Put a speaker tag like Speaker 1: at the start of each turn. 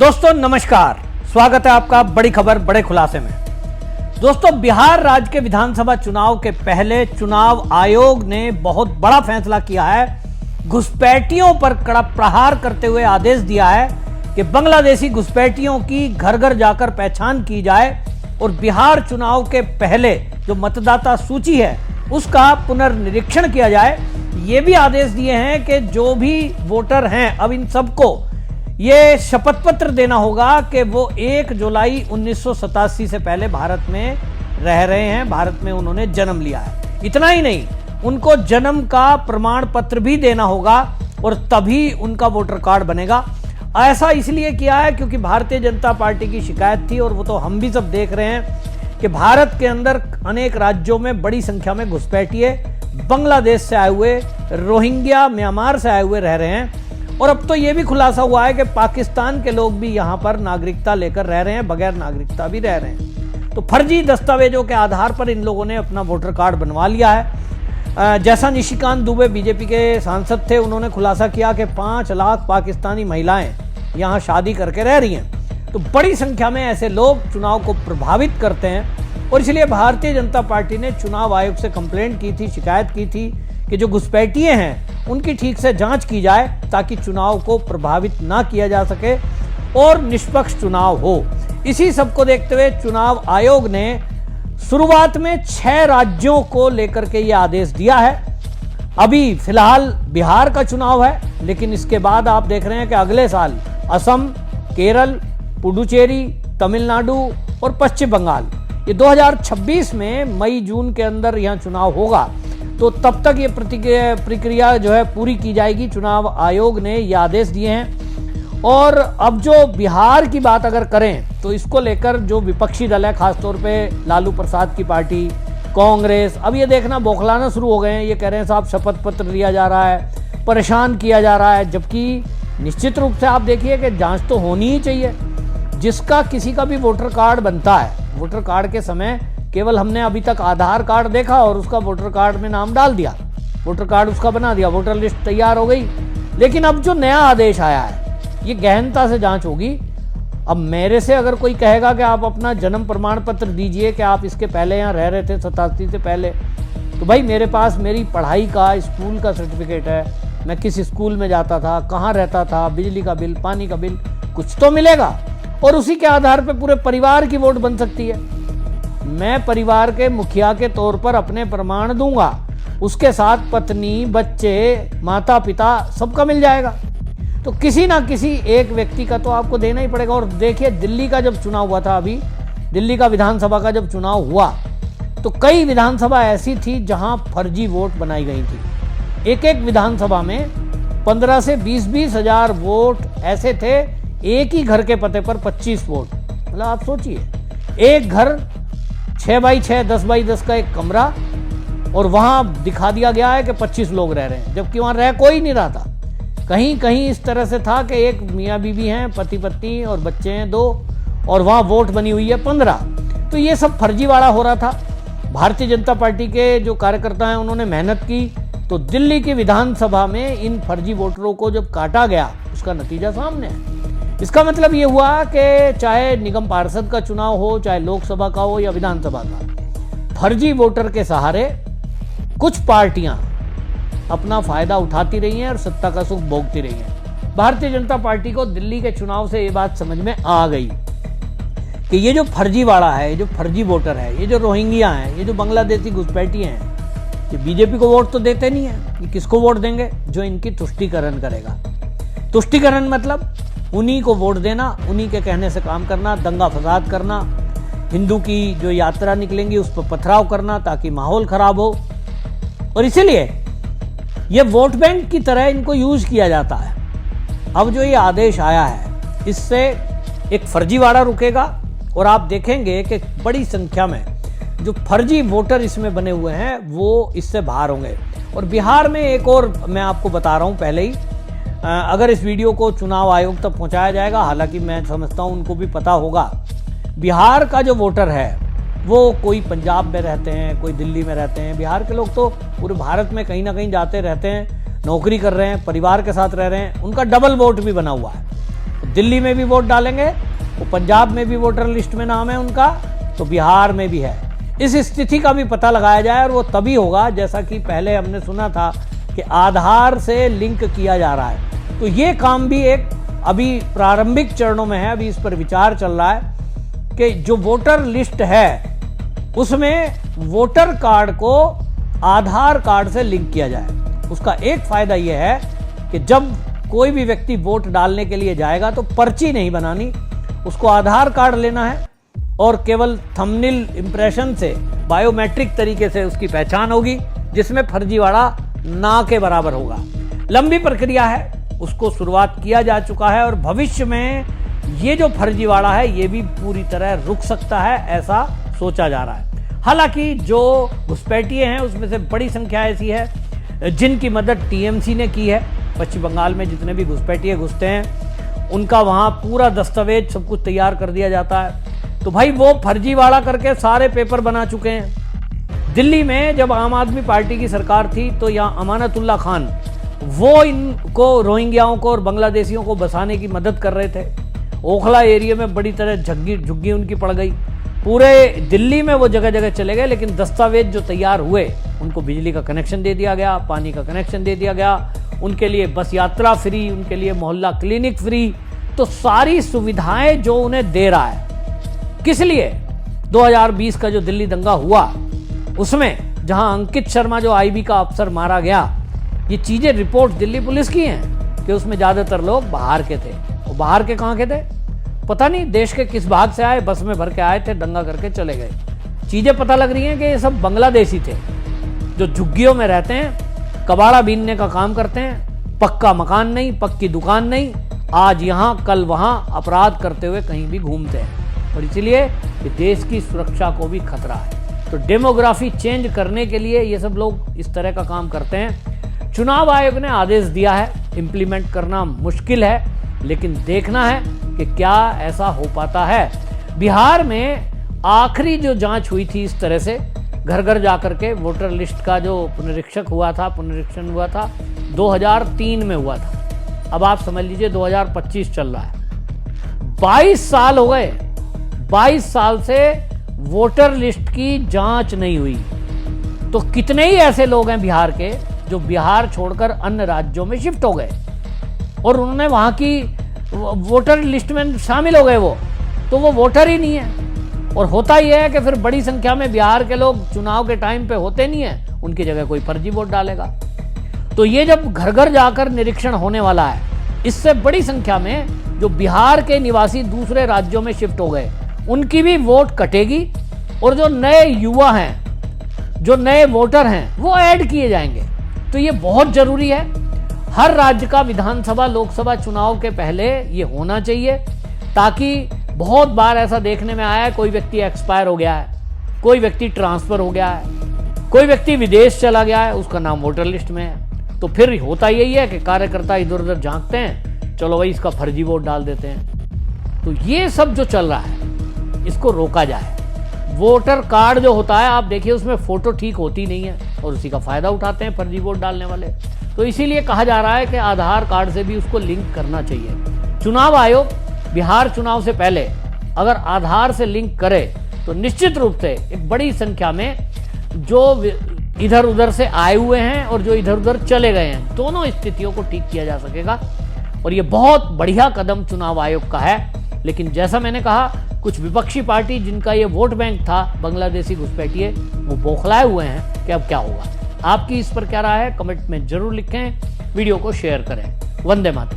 Speaker 1: दोस्तों नमस्कार, स्वागत है आपका बड़ी खबर बड़े खुलासे में। दोस्तों, बिहार राज्य के विधानसभा चुनाव के पहले चुनाव आयोग ने बहुत बड़ा फैसला किया है। घुसपैठियों पर कड़ा प्रहार करते हुए आदेश दिया है कि बांग्लादेशी घुसपैठियों की घर घर जाकर पहचान की जाए और बिहार चुनाव के पहले जो मतदाता सूची है उसका पुनर्निरीक्षण किया जाए। ये भी आदेश दिए हैं कि जो भी वोटर हैं अब इन सबको ये शपथ पत्र देना होगा कि वो 1 जुलाई 1987 से पहले भारत में रह रहे हैं, भारत में उन्होंने जन्म लिया है। इतना ही नहीं, उनको जन्म का प्रमाण पत्र भी देना होगा और तभी उनका वोटर कार्ड बनेगा। ऐसा इसलिए किया है क्योंकि भारतीय जनता पार्टी की शिकायत थी और वो तो हम भी सब देख रहे हैं कि भारत के अंदर अनेक राज्यों में बड़ी संख्या में घुसपैठिए बांग्लादेश से आए हुए, रोहिंग्या म्यांमार से आए हुए रह रहे हैं। और अब तो यह भी खुलासा हुआ है कि पाकिस्तान के लोग भी यहां पर नागरिकता लेकर रह रहे हैं, बगैर नागरिकता भी रह रहे हैं। तो फर्जी दस्तावेजों के आधार पर इन लोगों ने अपना वोटर कार्ड बनवा लिया है। जैसा निशिकांत दुबे बीजेपी के सांसद थे, उन्होंने खुलासा किया कि 5 लाख पाकिस्तानी महिलाएं यहां शादी करके रह रही हैं। तो बड़ी संख्या में ऐसे लोग चुनाव को प्रभावित करते हैं और इसलिए भारतीय जनता पार्टी ने चुनाव आयोग से कंप्लेंट की थी, शिकायत की थी कि जो घुसपैठिए हैं उनकी ठीक से जांच की जाए ताकि चुनाव को प्रभावित ना किया जा सके और निष्पक्ष चुनाव हो। इसी सब को देखते हुए चुनाव आयोग ने शुरुआत में 6 राज्यों को लेकर के यह आदेश दिया है। अभी फिलहाल बिहार का चुनाव है, लेकिन इसके बाद आप देख रहे हैं कि अगले साल असम, केरल, पुडुचेरी, तमिलनाडु और पश्चिम बंगाल, ये 2026 में मई जून के अंदर यहां चुनाव होगा। तो तब तक ये प्रक्रिया जो है पूरी की जाएगी। चुनाव आयोग ने ये आदेश दिए हैं। और अब जो बिहार की बात अगर करें तो इसको लेकर जो विपक्षी दल है, खासतौर पे लालू प्रसाद की पार्टी, कांग्रेस, अब ये देखना बौखलाना शुरू हो गए हैं। ये कह रहे हैं साहब शपथ पत्र दिया जा रहा है, परेशान किया जा रहा है, जबकि निश्चित रूप से आप देखिए कि जांच तो होनी ही चाहिए। जिसका किसी का भी वोटर कार्ड बनता है, वोटर कार्ड के समय केवल हमने अभी तक आधार कार्ड देखा और उसका वोटर कार्ड में नाम डाल दिया, वोटर कार्ड उसका बना दिया, वोटर लिस्ट तैयार हो गई। लेकिन अब जो नया आदेश आया है ये गहनता से जांच होगी। अब मेरे से अगर कोई कहेगा कि आप अपना जन्म प्रमाण पत्र दीजिए कि आप इसके पहले यहाँ रह रहे थे 87 से पहले, तो भाई मेरे पास मेरी पढ़ाई का, स्कूल का सर्टिफिकेट है, मैं किस स्कूल में जाता था, कहाँ रहता था, बिजली का बिल, पानी का बिल, कुछ तो मिलेगा। और उसी के आधार पर पूरे परिवार की वोट बन सकती है। मैं परिवार के मुखिया के तौर पर अपने प्रमाण दूंगा, उसके साथ पत्नी, बच्चे, माता पिता सबका मिल जाएगा। तो किसी ना किसी एक व्यक्ति का तो आपको देना ही पड़ेगा। और देखिए, दिल्ली का जब चुनाव हुआ था, अभी दिल्ली का विधानसभा का जब चुनाव हुआ तो कई विधानसभा ऐसी थी जहां फर्जी वोट बनाई गई थी। एक एक विधानसभा में 15 से 20-20 हजार वोट ऐसे थे। एक ही घर के पते पर 25 वोट, मतलब आप सोचिए, एक घर 6x6, 10x10 का एक कमरा, और वहां दिखा दिया गया है कि 25 लोग रह रहे हैं, जबकि वहां रह कोई नहीं रहा था। कहीं कहीं इस तरह से था कि एक मियाँ बीवी हैं, पति पत्नी और बच्चे हैं 2, और वहां वोट बनी हुई है 15। तो ये सब फर्जीवाड़ा हो रहा था। भारतीय जनता पार्टी के जो कार्यकर्ता हैं उन्होंने मेहनत की, तो दिल्ली की विधानसभा में इन फर्जी वोटरों को जब काटा गया उसका नतीजा सामने है। इसका मतलब ये हुआ कि चाहे निगम पार्षद का चुनाव हो, चाहे लोकसभा का हो या विधानसभा का, फर्जी वोटर के सहारे कुछ पार्टियां अपना फायदा उठाती रही हैं और सत्ता का सुख भोगती रही हैं। भारतीय जनता पार्टी को दिल्ली के चुनाव से ये बात समझ में आ गई कि ये जो फर्जीवाड़ा है, ये जो फर्जी वोटर है, ये जो रोहिंग्या हैं, ये जो बांग्लादेशी घुसपैठिए हैं, ये बीजेपी को वोट तो देते नहीं है। ये किसको वोट देंगे? जो इनकी तुष्टीकरण करेगा। तुष्टीकरण मतलब उन्हीं को वोट देना, उन्हीं के कहने से काम करना, दंगा फसाद करना, हिंदू की जो यात्रा निकलेंगी उस पर पथराव करना ताकि माहौल खराब हो। और इसीलिए ये वोट बैंक की तरह इनको यूज किया जाता है। अब जो ये आदेश आया है इससे एक फर्जीवाड़ा रुकेगा और आप देखेंगे कि बड़ी संख्या में जो फर्जी वोटर इसमें बने हुए हैं वो इससे बाहर होंगे। और बिहार में एक और मैं आपको बता रहा हूं पहले ही, अगर इस वीडियो को चुनाव आयोग तक पहुंचाया जाएगा, हालांकि मैं समझता हूं उनको भी पता होगा, बिहार का जो वोटर है वो कोई पंजाब में रहते हैं, कोई दिल्ली में रहते हैं। बिहार के लोग तो पूरे भारत में कहीं ना कहीं जाते रहते हैं, नौकरी कर रहे हैं, परिवार के साथ रह रहे हैं, उनका डबल वोट भी बना हुआ है। दिल्ली में भी वोट डालेंगे, वो पंजाब में भी वोटर लिस्ट में नाम है उनका, तो बिहार में भी है। इस स्थिति का भी पता लगाया जाए, और वो तभी होगा जैसा कि पहले हमने सुना था कि आधार से लिंक किया जा रहा है। तो ये काम भी एक अभी प्रारंभिक चरणों में है, अभी इस पर विचार चल रहा है कि जो वोटर लिस्ट है उसमें वोटर कार्ड को आधार कार्ड से लिंक किया जाए। उसका एक फायदा यह है कि जब कोई भी व्यक्ति वोट डालने के लिए जाएगा तो पर्ची नहीं बनानी, उसको आधार कार्ड लेना है और केवल थंबनेल इंप्रेशन से बायोमेट्रिक तरीके से उसकी पहचान होगी, जिसमें फर्जीवाड़ा ना के बराबर होगा। लंबी प्रक्रिया है, उसको शुरुआत किया जा चुका है, और भविष्य में ये जो फर्जीवाड़ा है ये भी पूरी तरह रुक सकता है, ऐसा सोचा जा रहा है। हालांकि जो घुसपैठिए हैं उसमें से बड़ी संख्या ऐसी है जिनकी मदद टीएमसी ने की है। पश्चिम बंगाल में जितने भी घुसपैठिए घुसते हैं उनका वहां पूरा दस्तावेज सब कुछ तैयार कर दिया जाता है। तो भाई वो फर्जीवाड़ा करके सारे पेपर बना चुके हैं। दिल्ली में जब आम आदमी पार्टी की सरकार थी तो यहाँ अमानतुल्लाह खान वो इनको रोहिंग्याओं को और बांग्लादेशियों को बसाने की मदद कर रहे थे। ओखला एरिया में बड़ी तरह झुग्गी उनकी पड़ गई। पूरे दिल्ली में वो जगह जगह चले गए, लेकिन दस्तावेज जो तैयार हुए उनको बिजली का कनेक्शन दे दिया गया, पानी का कनेक्शन दे दिया गया, उनके लिए बस यात्रा फ्री, उनके लिए मोहल्ला क्लिनिक फ्री। तो सारी सुविधाएं जो उन्हें दे रहा है, किस लिए? 2020 का जो दिल्ली दंगा हुआ उसमें जहां अंकित शर्मा जो आईबी का अफसर मारा गया, ये चीजें रिपोर्ट दिल्ली पुलिस की हैं कि उसमें ज्यादातर लोग बाहर के थे। वो बाहर के कहां के थे पता नहीं, देश के किस भाग से आए, बस में भर के आए थे, दंगा करके चले गए। चीजें पता लग रही हैं कि ये सब बांग्लादेशी थे जो झुग्गियों में रहते हैं, कबाड़ा बीनने का काम करते हैं, पक्का मकान नहीं, पक्की दुकान नहीं, आज यहाँ कल वहाँ अपराध करते हुए कहीं भी घूमते हैं। और इसलिए देश की सुरक्षा को भी खतरा है। तो डेमोग्राफी चेंज करने के लिए ये सब लोग इस तरह का काम करते हैं। चुनाव आयोग ने आदेश दिया है, इंप्लीमेंट करना मुश्किल है, लेकिन देखना है कि क्या ऐसा हो पाता है। बिहार में आखिरी जो जांच हुई थी इस तरह से घर घर जाकर के वोटर लिस्ट का जो पुनरीक्षण हुआ था 2003 में हुआ था। अब आप समझ लीजिए 2025 चल रहा है, 22 साल हो गए। 22 साल से वोटर लिस्ट की जांच नहीं हुई। तो कितने ही ऐसे लोग हैं बिहार के जो बिहार छोड़कर अन्य राज्यों में शिफ्ट हो गए और उन्होंने वहां की वोटर लिस्ट में शामिल हो गए, वो वोटर ही नहीं है। और होता ही है कि फिर बड़ी संख्या में बिहार के लोग चुनाव के टाइम पे होते नहीं है, उनकी जगह कोई फर्जी वोट डालेगा। तो ये जब घर घर जाकर निरीक्षण होने वाला है, इससे बड़ी संख्या में जो बिहार के निवासी दूसरे राज्यों में शिफ्ट हो गए उनकी भी वोट कटेगी, और जो नए युवा हैं, जो नए वोटर हैं, वो ऐड किए जाएंगे। तो ये बहुत जरूरी है। हर राज्य का विधानसभा लोकसभा चुनाव के पहले ये होना चाहिए, ताकि बहुत बार ऐसा देखने में आया है कोई व्यक्ति एक्सपायर हो गया है, कोई व्यक्ति ट्रांसफर हो गया है, कोई व्यक्ति विदेश चला गया है, उसका नाम वोटर लिस्ट में है। तो फिर होता यही है कि कार्यकर्ता इधर उधर झांकते हैं, चलो भाई इसका फर्जी वोट डाल देते हैं। तो ये सब जो चल रहा है इसको रोका जाए। वोटर कार्ड जो होता है आप देखिए उसमें फोटो ठीक होती नहीं है और उसी का फायदा उठाते हैं फर्जी वोट डालने वाले। तो इसीलिए कहा जा रहा है कि आधार कार्ड से भी उसको लिंक करना चाहिए। चुनाव आयोग बिहार चुनाव से पहले अगर आधार से लिंक करे तो निश्चित रूप से एक बड़ी संख्या में जो इधर उधर से आए हुए हैं और जो इधर उधर चले गए हैं, दोनों स्थितियों को ठीक किया जा सकेगा। और ये बहुत बढ़िया कदम चुनाव आयोग का है। लेकिन जैसा मैंने कहा, कुछ विपक्षी पार्टी जिनका ये वोट बैंक था बांग्लादेशी घुसपैठिए, वो बौखलाए हुए हैं कि अब क्या होगा। आपकी इस पर क्या राय है कमेंट में जरूर लिखें, वीडियो को शेयर करें। वंदे मातरम।